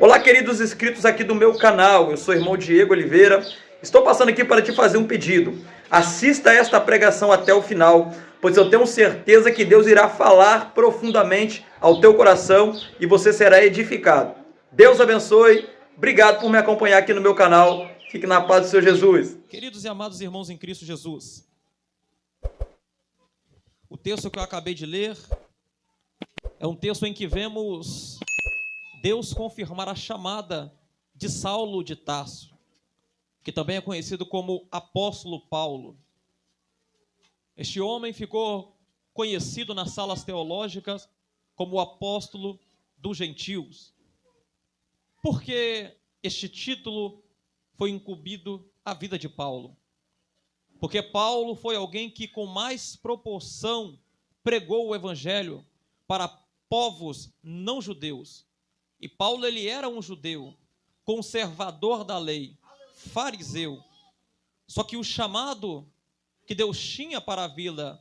Olá, queridos inscritos aqui do meu canal, eu sou o irmão Diego Oliveira. Estou passando aqui para te fazer um pedido. Assista esta pregação até o final, pois eu tenho certeza que Deus irá falar profundamente ao teu coração e você será edificado. Deus abençoe, obrigado por me acompanhar aqui no meu canal. Fique na paz do Senhor Jesus. Queridos e amados irmãos em Cristo Jesus, o texto que eu acabei de ler é um texto em que vemos Deus confirmar a chamada de Saulo de Tarso, que também é conhecido como Apóstolo Paulo. Este homem ficou conhecido nas salas teológicas como o apóstolo dos gentios. Por que este título foi incumbido à vida de Paulo? Porque Paulo foi alguém que com mais proporção pregou o evangelho para povos não judeus. E Paulo, ele era um judeu, conservador da lei, fariseu. Só que o chamado que Deus tinha para a vida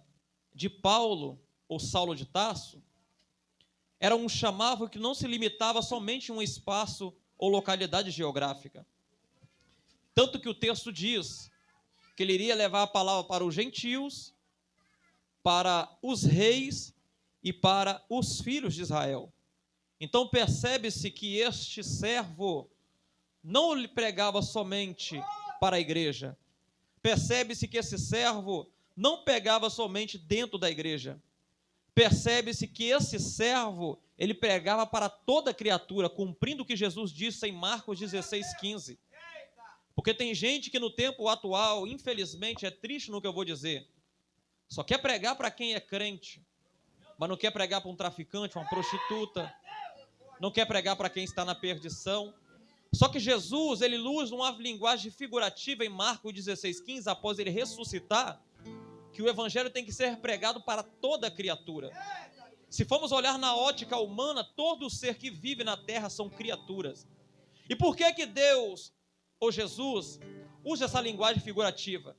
de Paulo, ou Saulo de Tarso, era um chamado que não se limitava somente a um espaço ou localidade geográfica. Tanto que o texto diz que ele iria levar a palavra para os gentios, para os reis e para os filhos de Israel. Então percebe-se que este servo não lhe pregava somente para a igreja. Percebe-se que esse servo não pregava somente dentro da igreja. Percebe-se que esse servo, ele pregava para toda criatura, cumprindo o que Jesus disse em Marcos 16:15. Porque tem gente que no tempo atual, infelizmente, é triste no que eu vou dizer, só quer pregar para quem é crente, mas não quer pregar para um traficante, uma prostituta, não quer pregar para quem está na perdição. Só que Jesus, ele usa uma linguagem figurativa em Marcos 16:15, após ele ressuscitar, que o evangelho tem que ser pregado para toda criatura. Se formos olhar na ótica humana, todo ser que vive na terra são criaturas. E por que Deus, ou Jesus, usa essa linguagem figurativa?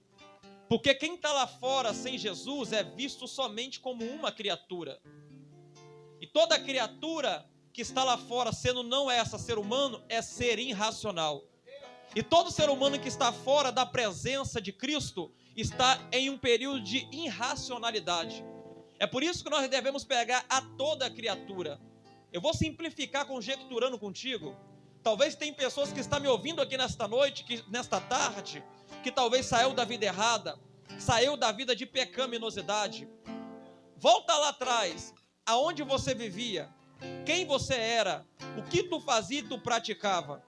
Porque quem está lá fora sem Jesus é visto somente como uma criatura. E toda criatura que está lá fora, sendo não essa ser humano, é ser irracional. E todo ser humano que está fora da presença de Cristo está em um período de irracionalidade. É por isso que nós devemos pegar a toda criatura. Eu vou simplificar conjecturando contigo. Talvez tem pessoas que estão me ouvindo aqui nesta noite, nesta tarde, que talvez saiu da vida errada, saiu da vida de pecaminosidade. Volta lá atrás, aonde você vivia, quem você era, o que tu fazia e tu praticava.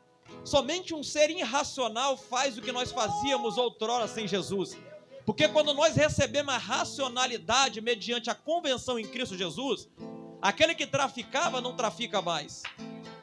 Somente um ser irracional faz o que nós fazíamos outrora sem Jesus. Porque quando nós recebemos a racionalidade mediante a convenção em Cristo Jesus, aquele que traficava não trafica mais,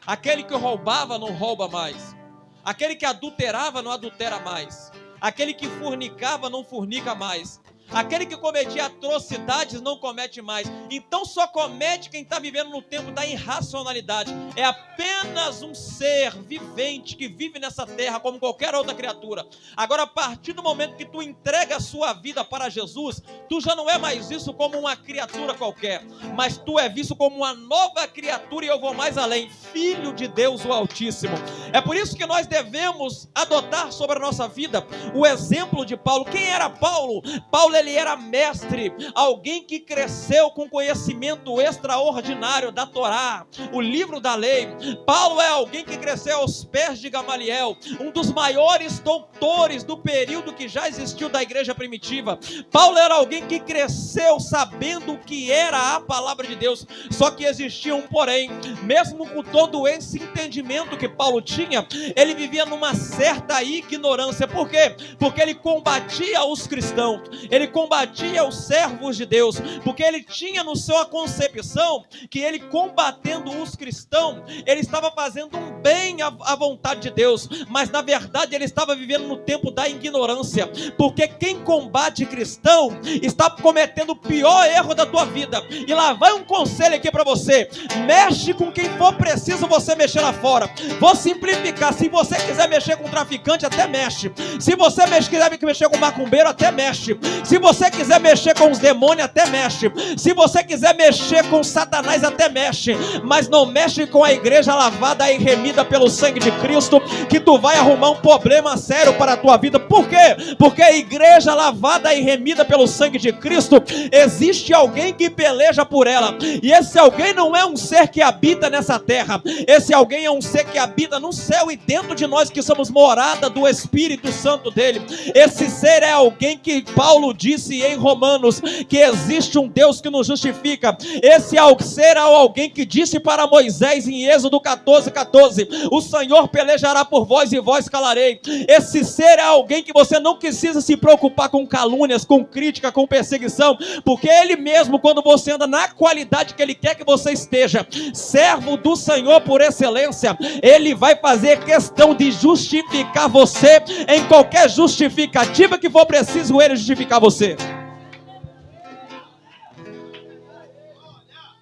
aquele que roubava não rouba mais, aquele que adulterava não adultera mais, aquele que fornicava não fornica mais, aquele que cometia atrocidades não comete mais. Então só comete quem está vivendo no tempo da irracionalidade. É apenas um ser vivente que vive nessa terra como qualquer outra criatura. Agora, a partir do momento que tu entrega a sua vida para Jesus, tu já não é mais visto como uma criatura qualquer, mas tu é visto como uma nova criatura, e eu vou mais além, filho de Deus o Altíssimo. É por isso que nós devemos adotar sobre a nossa vida o exemplo de Paulo. Quem era Paulo? Paulo, ele era mestre, alguém que cresceu com conhecimento extraordinário da Torá, o livro da lei. Paulo é alguém que cresceu aos pés de Gamaliel, um dos maiores doutores do período que já existiu da igreja primitiva. Paulo era alguém que cresceu sabendo o que era a palavra de Deus. Só que existia um porém. Mesmo com todo esse entendimento que Paulo tinha, ele vivia numa certa ignorância. Por quê? Porque ele combatia os cristãos, ele combatia os servos de Deus, porque ele tinha no sua concepção que ele, combatendo os cristãos, ele estava fazendo um bem à vontade de Deus, mas na verdade ele estava vivendo no tempo da ignorância. Porque quem combate cristão está cometendo o pior erro da tua vida. E lá vai um conselho aqui para você: mexe com quem for preciso você mexer lá fora. Vou simplificar: se você quiser mexer com traficante, até mexe. Se você quiser mexer com macumbeiro, até mexe. Se você quiser mexer com os demônios, até mexe. Se você quiser mexer com Satanás, até mexe. Mas não mexe com a igreja lavada e remida pelo sangue de Cristo, que tu vai arrumar um problema sério para a tua vida. Por quê? Porque a igreja lavada e remida pelo sangue de Cristo, existe alguém que peleja por ela. E esse alguém não é um ser que habita nessa terra. Esse alguém é um ser que habita no céu e dentro de nós, que somos morada do Espírito Santo dele. Esse ser é alguém que Paulo disse em Romanos, que existe um Deus que nos justifica. Esse ser é alguém que disse para Moisés em Êxodo 14:14, o Senhor pelejará por vós e vós calarei. Esse ser é alguém que você não precisa se preocupar com calúnias, com crítica, com perseguição, porque ele mesmo, quando você anda na qualidade que ele quer que você esteja, servo do Senhor por excelência, ele vai fazer questão de justificar você em qualquer justificativa que for preciso ele justificar você.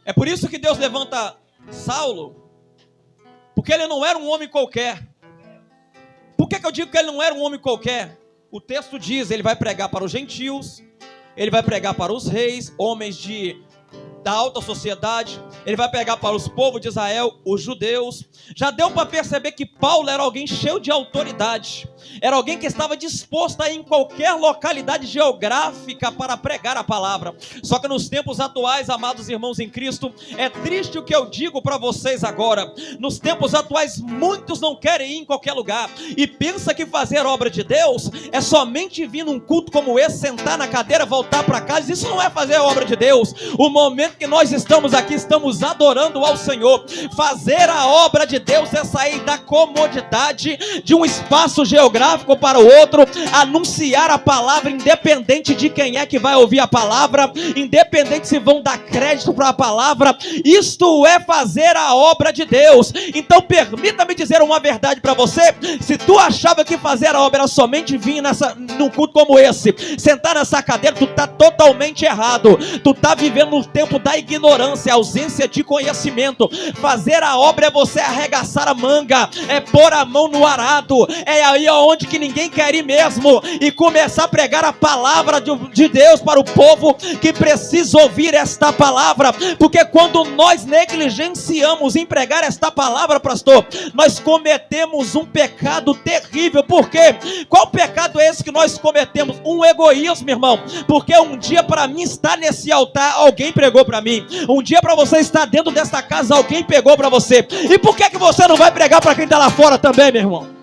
É por isso que Deus levanta Saulo, porque ele não era um homem qualquer. Por que eu digo que ele não era um homem qualquer? O texto diz, ele vai pregar para os gentios, ele vai pregar para os reis, homens da alta sociedade, ele vai pregar para os povos de Israel, os judeus. Já deu para perceber que Paulo era alguém cheio de autoridade, era alguém que estava disposto a ir em qualquer localidade geográfica para pregar a palavra. Só que nos tempos atuais, amados irmãos em Cristo, é triste o que eu digo para vocês agora. Nos tempos atuais, muitos não querem ir em qualquer lugar e pensa que fazer obra de Deus é somente vir num culto como esse, sentar na cadeira, voltar para casa. Isso não é fazer a obra de Deus. O momento que nós estamos aqui, estamos adorando ao Senhor. Fazer a obra de Deus é sair da comodidade de um espaço geográfico para o outro, anunciar a palavra, independente de quem é que vai ouvir a palavra, independente se vão dar crédito para a palavra. Isto é fazer a obra de Deus. Então permita-me dizer uma verdade para você: se tu achava que fazer a obra era somente vir num culto como esse, sentar nessa cadeira, tu está totalmente errado. Tu está vivendo no tempo da ignorância, ausência de conhecimento. Fazer a obra é você arregaçar a manga, é pôr a mão no arado, é aí onde que ninguém quer ir mesmo, e começar a pregar a palavra de Deus para o povo que precisa ouvir esta palavra. Porque quando nós negligenciamos em pregar esta palavra, pastor, nós cometemos um pecado terrível. Por quê? Qual pecado é esse que nós cometemos? Um egoísmo, irmão. Porque um dia para mim estar nesse altar, alguém pregou para mim. Um dia para você estar dentro desta casa, alguém pegou para você. E por que você não vai pregar para quem está lá fora também, meu irmão?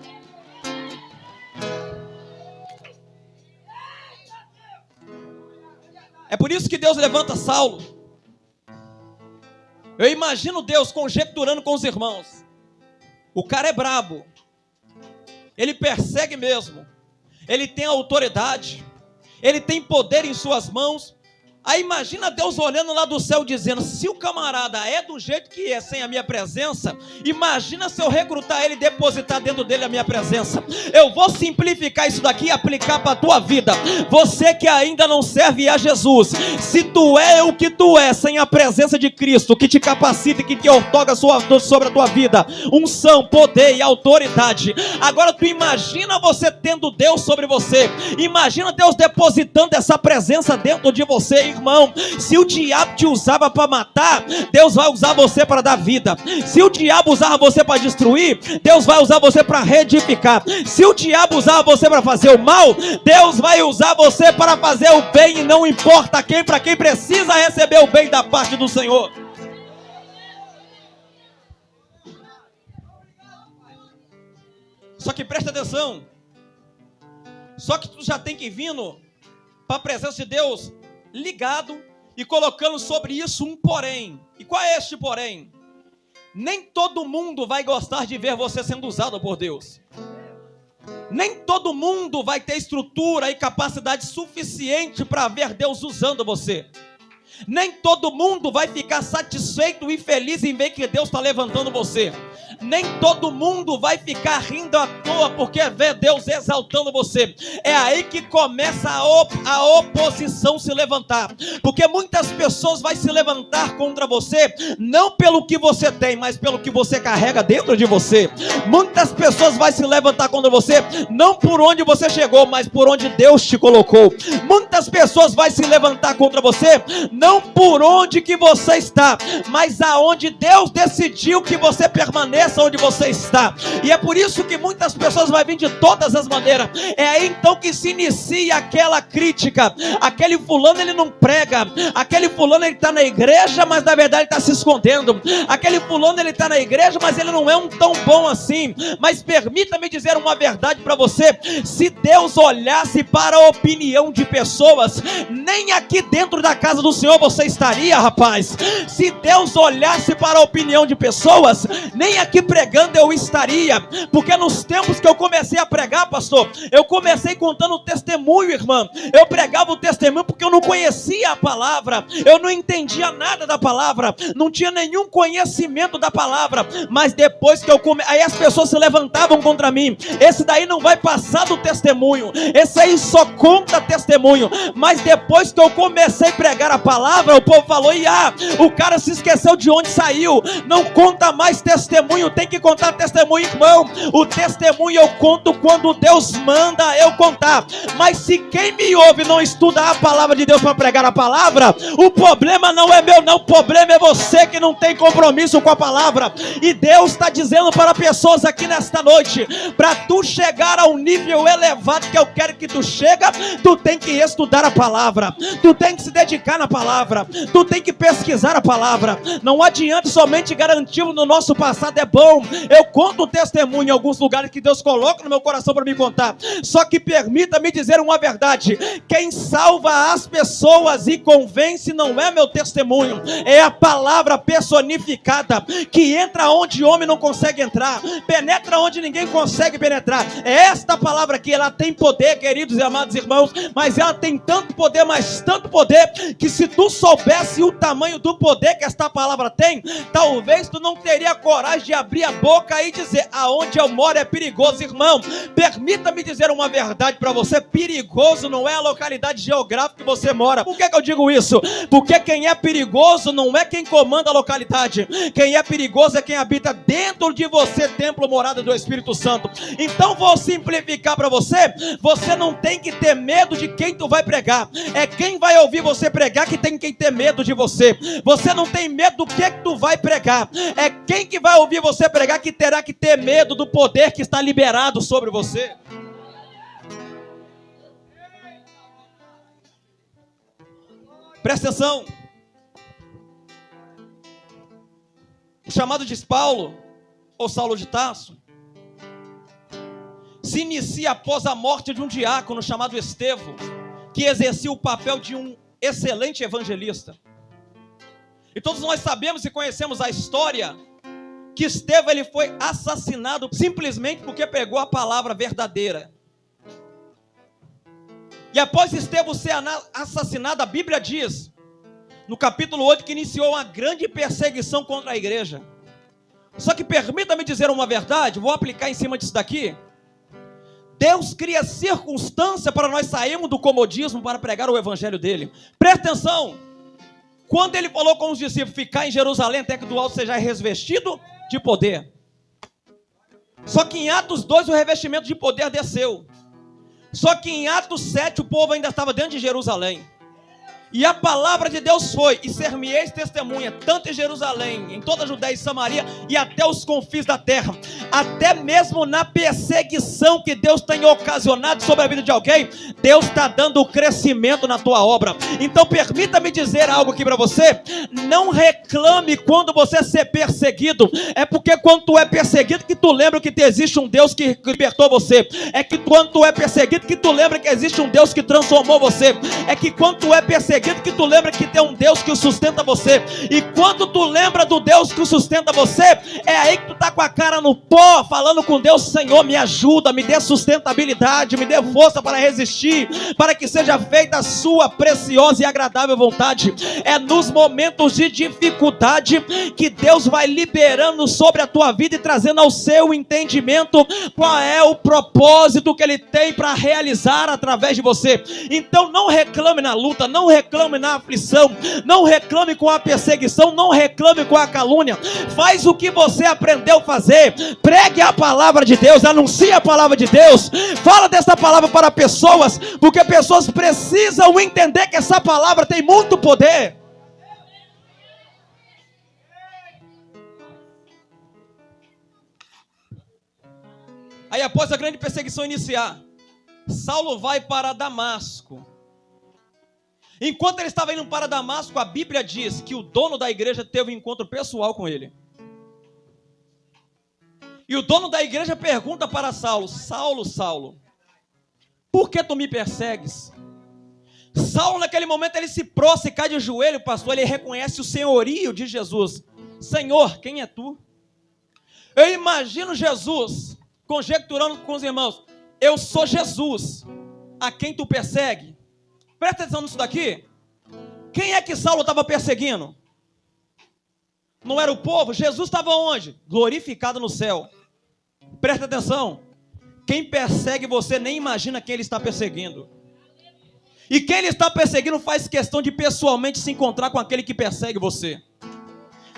É por isso que Deus levanta Saulo. Eu imagino Deus conjecturando com os irmãos. O cara é brabo, ele persegue mesmo, ele tem autoridade, ele tem poder em suas mãos. Aí imagina Deus olhando lá do céu dizendo: se o camarada é do jeito que é sem a minha presença, imagina se eu recrutar ele e depositar dentro dele a minha presença. Eu vou simplificar isso daqui e aplicar para a tua vida. Você que ainda não serve a Jesus, se tu é o que tu é sem a presença de Cristo, que te capacita e que te outorga sobre a tua vida unção, poder e autoridade, agora tu imagina você tendo Deus sobre você. Imagina Deus depositando essa presença dentro de você. Irmão, se o diabo te usava para matar, Deus vai usar você para dar vida. Se o diabo usava você para destruir, Deus vai usar você para reedificar. Se o diabo usava você para fazer o mal, Deus vai usar você para fazer o bem, e não importa quem, para quem precisa receber o bem da parte do Senhor. Só que presta atenção, só que tu já tem que vir para a presença de Deus ligado e colocando sobre isso um porém. E qual é este porém? Nem todo mundo vai gostar de ver você sendo usado por Deus. Nem todo mundo vai ter estrutura e capacidade suficiente para ver Deus usando você. Nem todo mundo vai ficar satisfeito e feliz em ver que Deus está levantando você. Nem todo mundo vai ficar rindo à toa porque vê Deus exaltando você. É aí que começa a oposição se levantar, porque muitas pessoas vão se levantar contra você, não pelo que você tem, mas pelo que você carrega dentro de você. Muitas pessoas vão se levantar contra você, não por onde você chegou, mas por onde Deus te colocou. Muitas pessoas vão se levantar contra você, não por onde que você está, mas aonde Deus decidiu que você permaneça onde você está. E é por isso que muitas pessoas vão vir de todas as maneiras. É aí então que se inicia aquela crítica. Aquele fulano ele não prega, aquele fulano ele está na igreja, mas na verdade ele está se escondendo. Aquele fulano ele está na igreja, mas ele não é um tão bom assim. Mas permita-me dizer uma verdade para você: se Deus olhasse para a opinião de pessoas, nem aqui dentro da casa do Senhor você estaria, rapaz. Se Deus olhasse para a opinião de pessoas, nem aqui pregando eu estaria. Porque nos tempos que eu comecei a pregar, pastor, eu comecei contando o testemunho, irmã. Eu pregava o testemunho porque eu não conhecia a palavra, eu não entendia nada da palavra, não tinha nenhum conhecimento da palavra. Mas depois que eu aí as pessoas se levantavam contra mim: esse daí não vai passar do testemunho, esse aí só conta testemunho. Mas depois que eu comecei a pregar a palavra, o povo falou: o cara se esqueceu de onde saiu, não conta mais testemunho. Tem que contar testemunho, irmão. O testemunho eu conto quando Deus manda eu contar. Mas se quem me ouve não estuda a palavra de Deus para pregar a palavra, o problema não é meu, não. O problema é você que não tem compromisso com a palavra. E Deus está dizendo para pessoas aqui nesta noite: para tu chegar ao nível elevado que eu quero que tu chega, tu tem que estudar a palavra, tu tem que se dedicar na palavra, tu tem que pesquisar a palavra. Não adianta somente garantir no nosso passado. É bom, eu conto o testemunho em alguns lugares que Deus coloca no meu coração para me contar. Só que permita-me dizer uma verdade: quem salva as pessoas e convence não é meu testemunho, é a palavra personificada, que entra onde homem não consegue entrar, penetra onde ninguém consegue penetrar. É esta palavra aqui, ela tem poder, queridos e amados irmãos, mas ela tem tanto poder, mas tanto poder, que se tu soubesse o tamanho do poder que esta palavra tem, talvez tu não teria coragem de abrir a boca e dizer: aonde eu moro é perigoso. Irmão, permita-me dizer uma verdade para você: perigoso não é a localidade geográfica que você mora. Por que eu digo isso? Porque quem é perigoso não é quem comanda a localidade, quem é perigoso é quem habita dentro de você, templo, morada do Espírito Santo. Então vou simplificar para você: você não tem que ter medo de quem tu vai pregar, é quem vai ouvir você pregar que tem que ter medo de você. Você não tem medo do que tu vai pregar, é quem que vai ouvir você pregar que terá que ter medo do poder que está liberado sobre você. Presta atenção. O chamado de Paulo, ou Saulo de Tarso, se inicia após a morte de um diácono chamado Estevão, que exercia o papel de um excelente evangelista. E todos nós sabemos e conhecemos a história que Estevão ele foi assassinado simplesmente porque pregou a palavra verdadeira. E após Estevão ser assassinado, a Bíblia diz, no capítulo 8, que iniciou uma grande perseguição contra a igreja. Só que permita-me dizer uma verdade, vou aplicar em cima disso daqui. Deus cria circunstância para nós sairmos do comodismo para pregar o evangelho dele. Presta atenção. Quando ele falou com os discípulos: ficar em Jerusalém até que do alto seja revestido de poder. Só que em Atos 2 o revestimento de poder desceu. Só que em Atos 7 o povo ainda estava dentro de Jerusalém. E a palavra de Deus foi: e ser-me-eis testemunha, tanto em Jerusalém, em toda a Judéia e Samaria, e até os confins da terra. Até mesmo na perseguição que Deus tem ocasionado sobre a vida de alguém, Deus está dando crescimento na tua obra. Então permita-me dizer algo aqui para você: não reclame quando você ser perseguido. É porque quando tu é perseguido que tu lembra que existe um Deus que libertou você. É que quando tu é perseguido que tu lembra que existe um Deus que transformou você. É que quando tu é perseguido medida que tu lembra que tem um Deus que sustenta você, e quando tu lembra do Deus que sustenta você, é aí que tu tá com a cara no pó, falando com Deus: Senhor, me ajuda, me dê sustentabilidade, me dê força para resistir, para que seja feita a sua preciosa e agradável vontade. É nos momentos de dificuldade que Deus vai liberando sobre a tua vida e trazendo ao seu entendimento qual é o propósito que Ele tem para realizar através de você. Então não reclame na luta, não reclame na aflição, não reclame com a perseguição, não reclame com a calúnia. Faz o que você aprendeu a fazer, pregue a palavra de Deus, anuncie a palavra de Deus, fala dessa palavra para pessoas, porque pessoas precisam entender que essa palavra tem muito poder. Aí após a grande perseguição iniciar, Saulo vai para Damasco. Enquanto ele estava indo para Damasco, a Bíblia diz que o dono da igreja teve um encontro pessoal com ele. E o dono da igreja pergunta para Saulo: Saulo, Saulo, por que tu me persegues? Saulo naquele momento ele se prostra e cai de joelho, pastor. Ele reconhece o senhorio de Jesus. Senhor, quem é tu? Eu imagino Jesus conjecturando com os irmãos: eu sou Jesus, a quem tu persegue. Presta atenção nisso daqui. Quem é que Saulo estava perseguindo? Não era o povo? Jesus estava onde? Glorificado no céu. Presta atenção. Quem persegue você nem imagina quem ele está perseguindo. E quem ele está perseguindo faz questão de pessoalmente se encontrar com aquele que persegue você.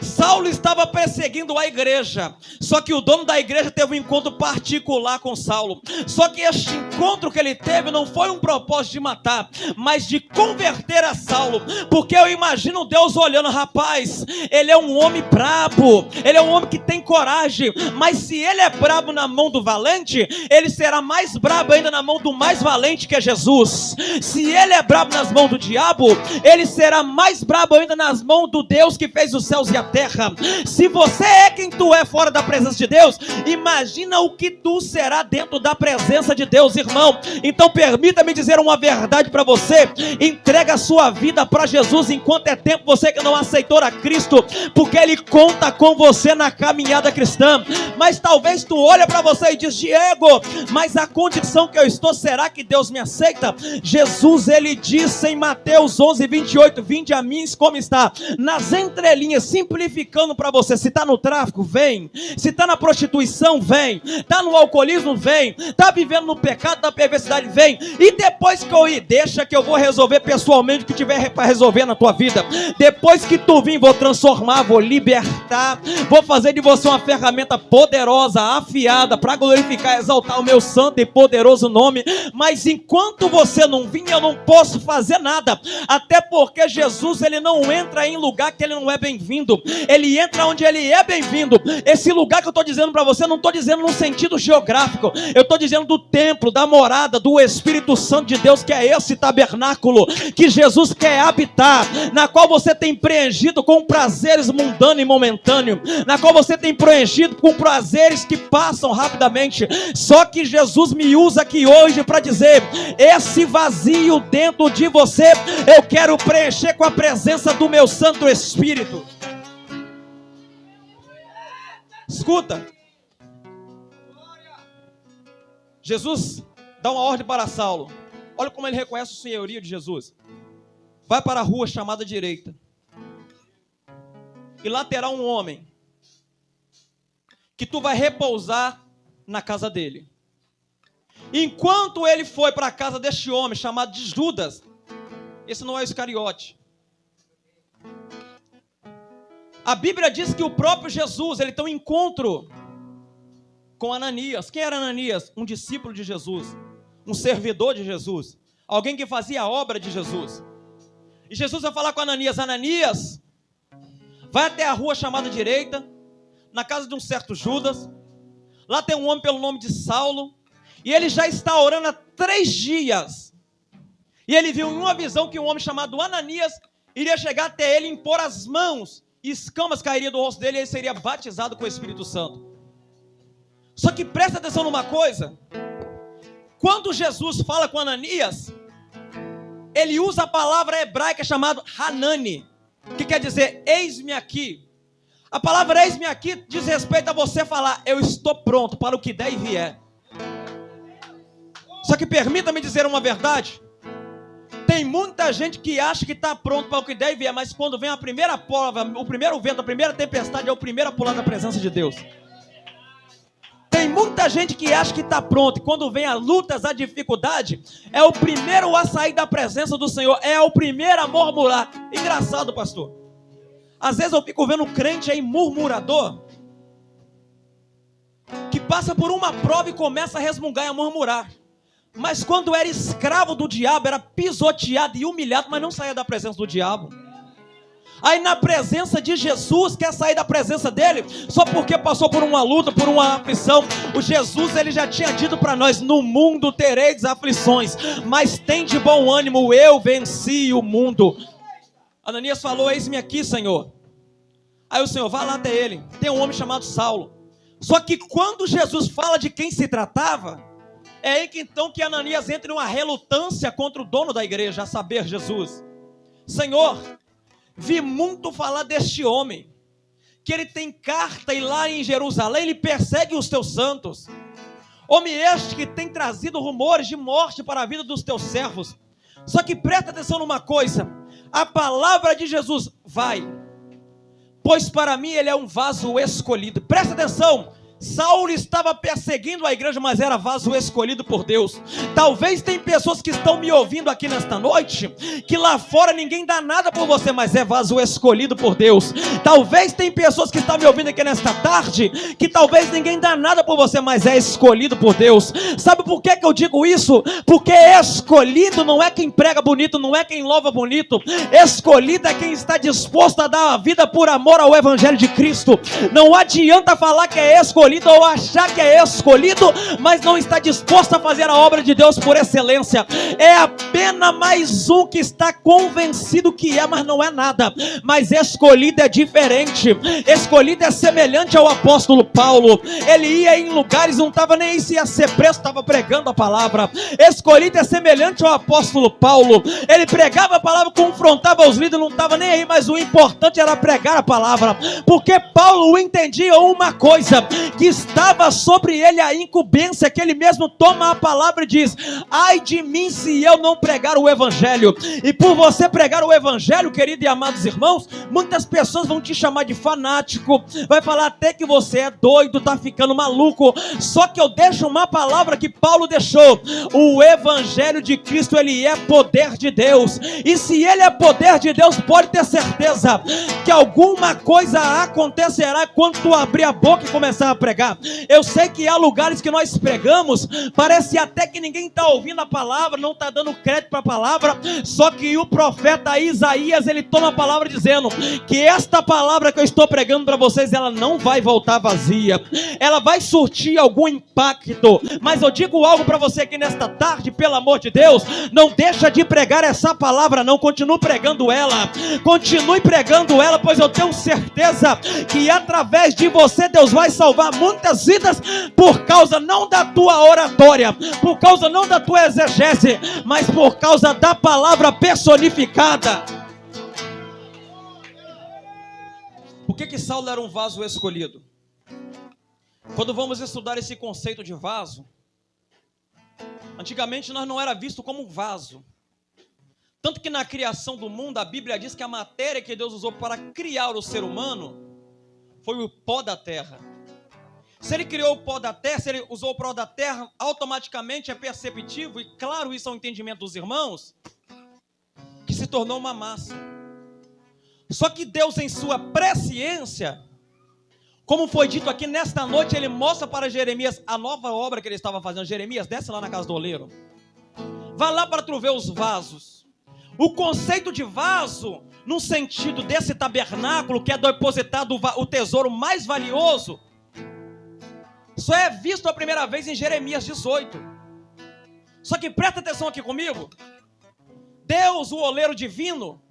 Saulo estava perseguindo a igreja, só que o dono da igreja teve um encontro particular com Saulo. Só que este encontro que ele teve não foi um propósito de matar, mas de converter a Saulo. Porque eu imagino Deus olhando: rapaz, ele é um homem brabo, ele é um homem que tem coragem, mas se ele é brabo na mão do valente, ele será mais brabo ainda na mão do mais valente, que é Jesus. Se ele é brabo nas mãos do diabo, ele será mais brabo ainda nas mãos do Deus que fez os céus e a terra. Se você é quem tu é fora da presença de Deus, imagina o que tu será dentro da presença de Deus, irmão. Então permita-me dizer uma verdade para você: entrega a sua vida para Jesus enquanto é tempo, você que não aceitou a Cristo, porque Ele conta com você na caminhada cristã. Mas talvez tu olha para você e diz: Diego, mas a condição que eu estou, será que Deus me aceita? Jesus, Ele disse em Mateus 11:28, vinde a mim como está, nas entrelinhas, simplificando para você: se está no tráfico, vem. Se está na prostituição, vem. Está no alcoolismo, vem. Está vivendo no pecado, na perversidade, vem. E depois que eu ir, deixa que eu vou resolver pessoalmente o que tiver para resolver na tua vida. Depois que tu vir, vou transformar, vou libertar, vou fazer de você uma ferramenta poderosa, afiada, para glorificar e exaltar o meu santo e poderoso nome. Mas enquanto você não vir, eu não posso fazer nada. Até porque Jesus, Ele não entra em lugar que Ele não é bem-vindo. Ele entra onde Ele é bem-vindo. Esse lugar que eu estou dizendo para você, não estou dizendo no sentido geográfico, eu estou dizendo do templo, da morada do Espírito Santo de Deus, que é esse tabernáculo que Jesus quer habitar, na qual você tem preenchido com prazeres mundanos e momentâneos, na qual você tem preenchido com prazeres que passam rapidamente. Só que Jesus me usa aqui hoje para dizer: esse vazio dentro de você, eu quero preencher com a presença do meu Santo Espírito. Escuta, Jesus dá uma ordem para Saulo. Olha como ele reconhece o senhorio de Jesus. Vai para a rua chamada direita, e lá terá um homem que tu vai repousar na casa dele. Enquanto ele foi para a casa deste homem chamado de Judas, esse não é o Iscariote, a Bíblia diz que o próprio Jesus, ele tem um encontro com Ananias. Quem era Ananias? Um discípulo de Jesus, um servidor de Jesus, alguém que fazia a obra de Jesus. E Jesus vai falar com Ananias: Ananias, vai até a rua chamada direita, na casa de um certo Judas. Lá tem um homem pelo nome de Saulo, e ele já está orando há 3 dias. E ele viu em uma visão que um homem chamado Ananias iria chegar até ele, impor as mãos, e escamas cairiam do rosto dele, e ele seria batizado com o Espírito Santo. Só que presta atenção numa coisa: quando Jesus fala com Ananias, ele usa a palavra hebraica chamada Hanani, que quer dizer, eis-me aqui. A palavra eis-me aqui diz respeito a você falar, eu estou pronto para o que der e vier. Só que permita-me dizer uma verdade. Tem muita gente que acha que está pronto para o que der e vier, mas quando vem a primeira prova, o primeiro vento, a primeira tempestade, é o primeiro a pular da presença de Deus. Tem muita gente que acha que está pronto, e quando vem as lutas, a dificuldade, é o primeiro a sair da presença do Senhor, é o primeiro a murmurar. Engraçado, pastor. Às vezes eu fico vendo crente aí murmurador, que passa por uma prova e começa a resmungar e a murmurar. Mas quando era escravo do diabo, era pisoteado e humilhado, mas não saía da presença do diabo. Aí na presença de Jesus, quer sair da presença dele, só porque passou por uma luta, por uma aflição. O Jesus, ele já tinha dito para nós, no mundo tereis aflições, mas tem de bom ânimo, eu venci o mundo. Ananias falou, eis-me aqui, Senhor. Aí o Senhor, vai lá até ele, tem um homem chamado Saulo. Só que quando Jesus fala de quem se tratava, é aí que então que Ananias entra em uma relutância contra o dono da igreja, a saber, Jesus. Senhor, vi muito falar deste homem, que ele tem carta e lá em Jerusalém ele persegue os teus santos. Homem este que tem trazido rumores de morte para a vida dos teus servos. Só que presta atenção numa coisa, a palavra de Jesus vai, pois para mim ele é um vaso escolhido. Presta atenção. Saulo estava perseguindo a igreja, mas era vaso escolhido por Deus. Talvez tem pessoas que estão me ouvindo aqui nesta noite, que lá fora ninguém dá nada por você, mas é vaso escolhido por Deus. Talvez tem pessoas que estão me ouvindo aqui nesta tarde, que talvez ninguém dá nada por você, mas é escolhido por Deus. Sabe por que eu digo isso? Porque escolhido não é quem prega bonito, não é quem louva bonito. Escolhido é quem está disposto a dar a vida por amor ao evangelho de Cristo. Não adianta falar que é escolhido ou achar que é escolhido, mas não está disposto a fazer a obra de Deus por excelência. É apenas mais um que está convencido que é, mas não é nada. Mas escolhido é diferente. Escolhido é semelhante ao apóstolo Paulo. Ele ia em lugares, não estava nem aí se ia ser preso, estava pregando a palavra. Escolhido é semelhante ao apóstolo Paulo. Ele pregava a palavra, confrontava os líderes, não estava nem aí, mas o importante era pregar a palavra, porque Paulo entendia uma coisa, que estava sobre ele a incumbência, que ele mesmo toma a palavra e diz, ai de mim se eu não pregar o evangelho. E por você pregar o evangelho, querido e amados irmãos, muitas pessoas vão te chamar de fanático, vai falar até que você é doido, tá ficando maluco. Só que eu deixo uma palavra que Paulo deixou, o evangelho de Cristo, ele é poder de Deus, e se ele é poder de Deus, pode ter certeza que alguma coisa acontecerá quando tu abrir a boca e começar a pregar. Eu sei que há lugares que nós pregamos, parece até que ninguém está ouvindo a palavra, não está dando crédito para a palavra, só que o profeta Isaías, ele toma a palavra dizendo que esta palavra que eu estou pregando para vocês, ela não vai voltar vazia, ela vai surtir algum impacto. Mas eu digo algo para você aqui nesta tarde, pelo amor de Deus, não deixa de pregar essa palavra não, continue pregando ela, pois eu tenho certeza que através de você Deus vai salvar muitas vidas, por causa não da tua oratória, por causa não da tua exegese, mas por causa da palavra personificada. Por que Saulo era um vaso escolhido? Quando vamos estudar esse conceito de vaso, antigamente nós não era visto como um vaso. Tanto que na criação do mundo, a Bíblia diz que a matéria que Deus usou para criar o ser humano foi o pó da terra. Se ele criou o pó da terra, se ele usou o pó da terra, automaticamente é perceptível, e claro, isso é o entendimento dos irmãos, que se tornou uma massa. Só que Deus, em sua presciência, como foi dito aqui nesta noite, ele mostra para Jeremias a nova obra que ele estava fazendo. Jeremias, desce lá na casa do oleiro, vai lá para tu ver os vasos. O conceito de vaso, no sentido desse tabernáculo, que é depositado o tesouro mais valioso, só é visto a primeira vez em Jeremias 18. Só que presta atenção aqui comigo. Deus, o oleiro divino,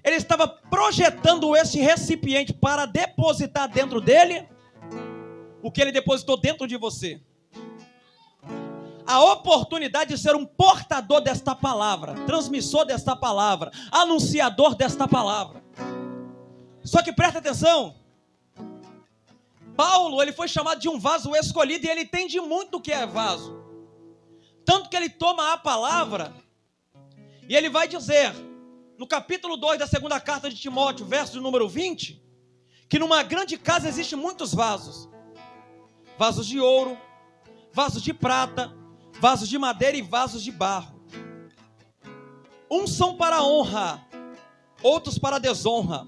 ele estava projetando esse recipiente para depositar dentro dele o que ele depositou dentro de você. a oportunidade de ser um portador desta palavra, transmissor desta palavra, anunciador desta palavra. Só que presta atenção, Paulo, ele foi chamado de um vaso escolhido e ele entende muito o que é vaso. Tanto que ele toma a palavra e ele vai dizer, no capítulo 2 da segunda carta de Timóteo, verso de número 20, que numa grande casa existem muitos vasos. Vasos de ouro, vasos de prata, vasos de madeira e vasos de barro. Uns são para honra, outros para desonra.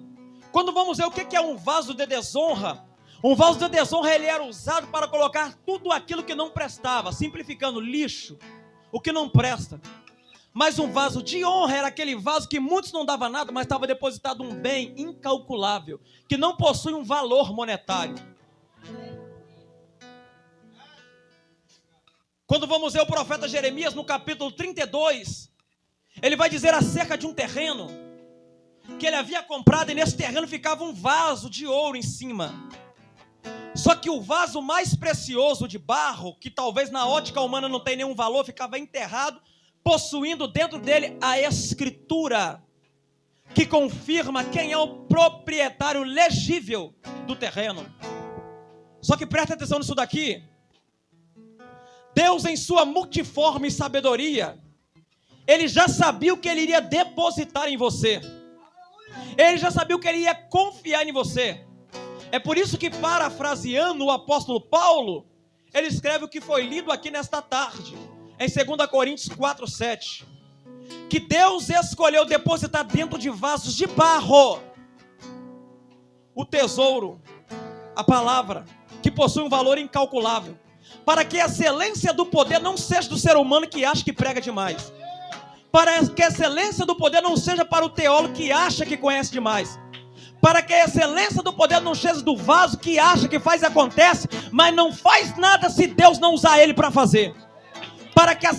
Quando vamos ver o que é um vaso de desonra, um vaso de desonra ele era usado para colocar tudo aquilo que não prestava, simplificando, lixo, o que não presta. Mas um vaso de honra era aquele vaso que muitos não dava nada, mas estava depositado um bem incalculável, que não possui um valor monetário. Quando vamos ver o profeta Jeremias no capítulo 32, ele vai dizer acerca de um terreno que ele havia comprado, e nesse terreno ficava um vaso de ouro em cima. Só que o vaso mais precioso de barro, que talvez na ótica humana não tenha nenhum valor, ficava enterrado, possuindo dentro dele a escritura, que confirma quem é o proprietário legível do terreno. Só que presta atenção nisso daqui. Deus, em sua multiforme sabedoria, Ele já sabia o que Ele iria depositar em você. Ele já sabia o que Ele ia confiar em você. É por isso que, parafraseando o apóstolo Paulo, ele escreve o que foi lido aqui nesta tarde, em 2 Coríntios 4:7, que Deus escolheu depositar dentro de vasos de barro o tesouro, a palavra, que possui um valor incalculável, para que a excelência do poder não seja do ser humano que acha que prega demais, para que a excelência do poder não seja para o teólogo que acha que conhece demais, para que a excelência do poder não seja do vaso que acha que faz e acontece, mas não faz nada se Deus não usar ele para fazer. Para que a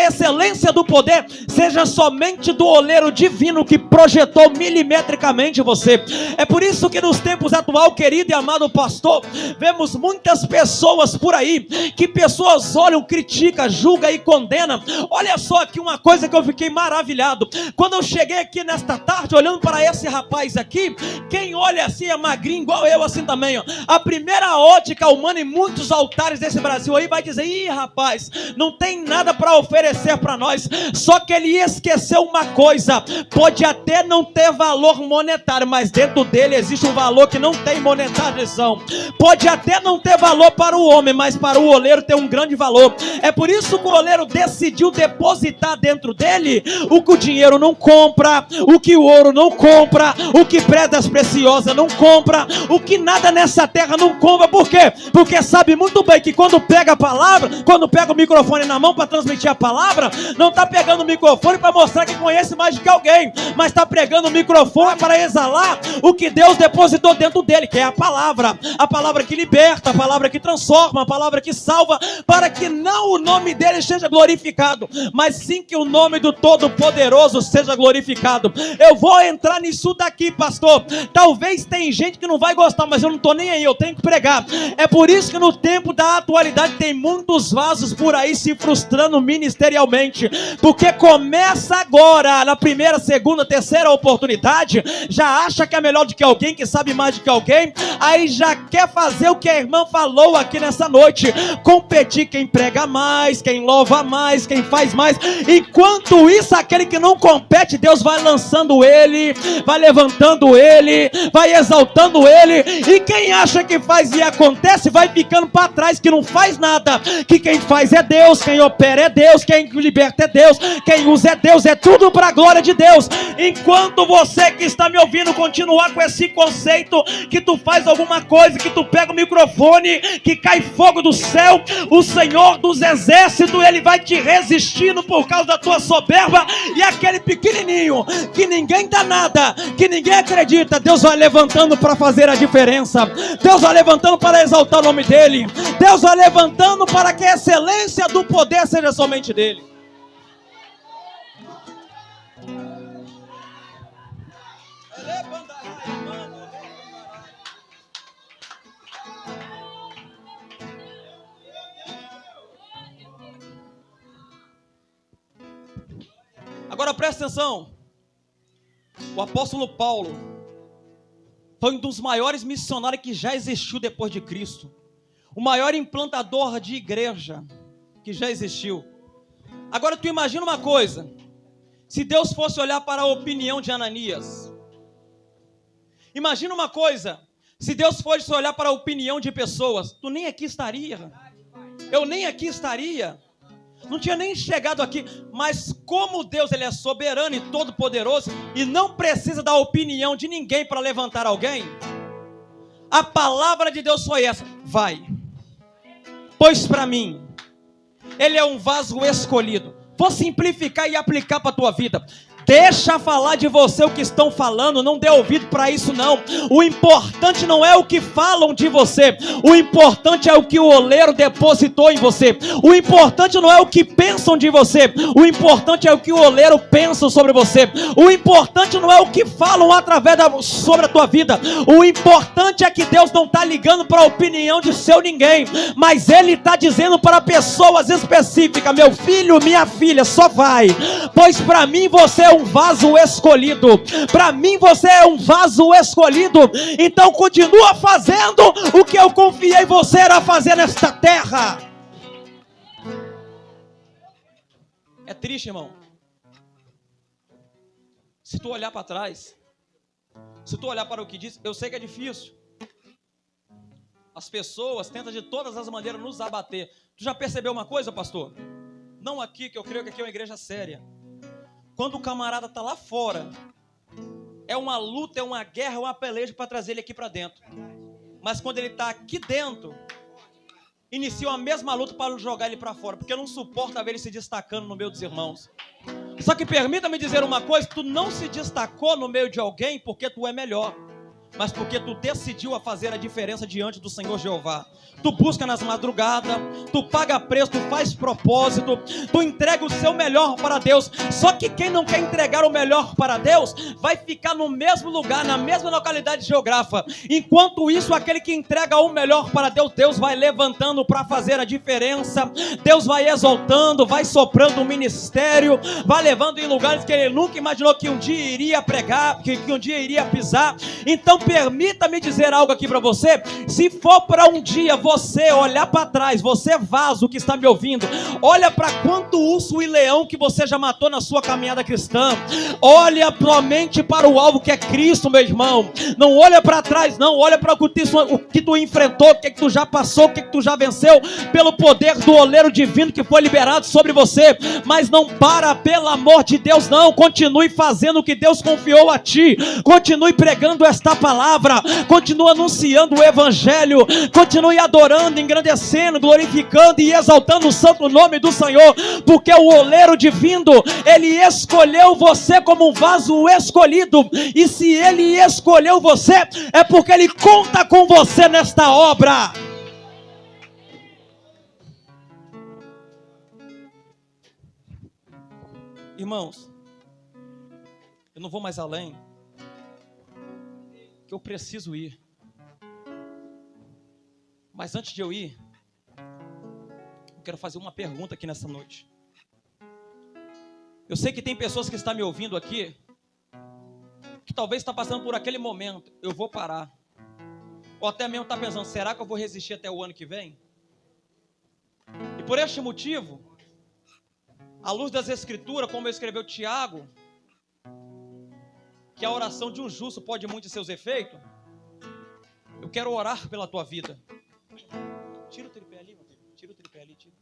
excelência do poder seja somente do oleiro divino que projetou milimetricamente você. É por isso que nos tempos atuais, querido e amado pastor, vemos muitas pessoas por aí, que pessoas olham, criticam, julgam e condenam. Olha só aqui uma coisa que eu fiquei maravilhado. Quando eu cheguei aqui nesta tarde, olhando para esse rapaz aqui, quem olha assim é magrinho, igual eu assim também, ó. A primeira ótica humana em muitos altares desse Brasil aí vai dizer, ih rapaz, não tem nada para oferecer para nós. Só que ele esqueceu uma coisa: pode até não ter valor monetário, mas dentro dele existe um valor que não tem monetarização. Pode até não ter valor para o homem, mas para o oleiro tem um grande valor. É por isso que o oleiro decidiu depositar dentro dele o que o dinheiro não compra, o que o ouro não compra, o que pedras preciosas não compra, o que nada nessa terra não compra. Por quê? Porque sabe muito bem que quando pega a palavra, quando pega o microfone na mão para transmitir a palavra, não está pegando o microfone para mostrar que conhece mais do que alguém, mas está pregando o microfone para exalar o que Deus depositou dentro dele, que é a palavra que liberta, a palavra que transforma, a palavra que salva, para que não o nome dele seja glorificado, mas sim que o nome do Todo-Poderoso seja glorificado. Eu vou entrar nisso daqui, pastor. Talvez tem gente que não vai gostar, mas eu não estou nem aí, eu tenho que pregar. É por isso que no tempo da atualidade tem muitos vasos por aí se frustrando ministerialmente, porque começa agora, na primeira, segunda, terceira oportunidade, já acha que é melhor do que alguém, que sabe mais do que alguém, aí já quer fazer o que a irmã falou aqui nessa noite, competir quem prega mais, quem louva mais, quem faz mais. Enquanto isso, aquele que não compete, Deus vai lançando ele, vai levantando ele, vai exaltando ele, e quem acha que faz e acontece, vai ficando para trás, que não faz nada, que quem faz é Deus, quem opera é Deus, quem liberta é Deus, quem usa é Deus, é tudo para a glória de Deus. Enquanto você que está me ouvindo continuar com esse conceito que tu faz alguma coisa, que tu pega o microfone, que cai fogo do céu, o Senhor dos exércitos, ele vai te resistindo por causa da tua soberba, e aquele pequenininho que ninguém dá nada, que ninguém acredita, Deus vai levantando para fazer a diferença, Deus vai levantando para exaltar o nome dele, Deus vai levantando para que a excelência do poder seja somente dele. Agora presta atenção. O apóstolo Paulo foi um dos maiores missionários que já existiu depois de Cristo. O maior implantador de igreja que já existiu. Agora tu imagina uma coisa. Se Deus fosse olhar para a opinião de Ananias. Imagina uma coisa. Se Deus fosse olhar para a opinião de pessoas. Tu nem aqui estaria. Eu nem aqui estaria. Não tinha nem chegado aqui. Mas como Deus ele é soberano e todo poderoso. E não precisa da opinião de ninguém para levantar alguém. A palavra de Deus foi essa. Vai. Pois para mim. Ele é um vaso escolhido. Vou simplificar e aplicar para a tua vida. Deixa falar de você o que estão falando, não dê ouvido para isso não. O importante não é o que falam de você. O importante é o que o oleiro depositou em você. O importante não é o que pensam de você. O importante é o que o oleiro pensa sobre você. O importante não é o que falam sobre a tua vida. O importante é que Deus não está ligando para a opinião de seu ninguém, mas Ele está dizendo para pessoas específicas: meu filho, minha filha, só vai, pois para mim você é um vaso escolhido. Para mim você é um vaso escolhido. Então continua fazendo o que eu confiei você a fazer nesta terra. É triste, irmão. Se tu olhar para trás, se tu olhar para o que diz, eu sei que é difícil. As pessoas tentam de todas as maneiras nos abater. Tu já percebeu uma coisa, pastor? Não aqui, que eu creio que aqui é uma igreja séria. Quando o camarada está lá fora, é uma luta, é uma guerra, é uma peleja para trazer ele aqui para dentro. Mas quando ele está aqui dentro, inicia a mesma luta para jogar ele para fora, porque não suporta ver ele se destacando no meio dos irmãos. Só que permita-me dizer uma coisa: tu não se destacou no meio de alguém porque tu é melhor, mas porque tu decidiu a fazer a diferença diante do Senhor Jeová. Tu busca nas madrugadas, tu paga preço, tu faz propósito, tu entrega o seu melhor para Deus. Só que quem não quer entregar o melhor para Deus, vai ficar no mesmo lugar, na mesma localidade geográfica. Enquanto isso, aquele que entrega o melhor para Deus, Deus vai levantando para fazer a diferença. Deus vai exaltando, vai soprando o ministério, vai levando em lugares que ele nunca imaginou que um dia iria pregar, que um dia iria pisar. Então permita-me dizer algo aqui para você. Se for para um dia você olhar para trás, você vaso que está me ouvindo, olha para quanto urso e leão que você já matou na sua caminhada cristã. Olha somente para o alvo que é Cristo, meu irmão. Não olha para trás não, olha para o que tu enfrentou, o que tu já passou, o que tu já venceu, pelo poder do oleiro divino que foi liberado sobre você. Mas não para, pelo amor de Deus, não. Continue fazendo o que Deus confiou a ti. Continue pregando esta palavra, continue anunciando o evangelho, continue adorando, engrandecendo, glorificando e exaltando o santo nome do Senhor, porque o oleiro divino, ele escolheu você como um vaso escolhido, e se ele escolheu você, é porque ele conta com você nesta obra. Irmãos, eu não vou mais além, que eu preciso ir. Mas antes de eu ir, eu quero fazer uma pergunta aqui nessa noite. Eu sei que tem pessoas que estão me ouvindo aqui, que talvez está passando por aquele momento: eu vou parar. Ou até mesmo está pensando: será que eu vou resistir até o ano que vem? E por este motivo, à luz das Escrituras, como escreveu Tiago, que a oração de um justo pode muito em seus efeitos, eu quero orar pela tua vida. Tira o tripé ali, meu filho. Tira o tripé ali, tira.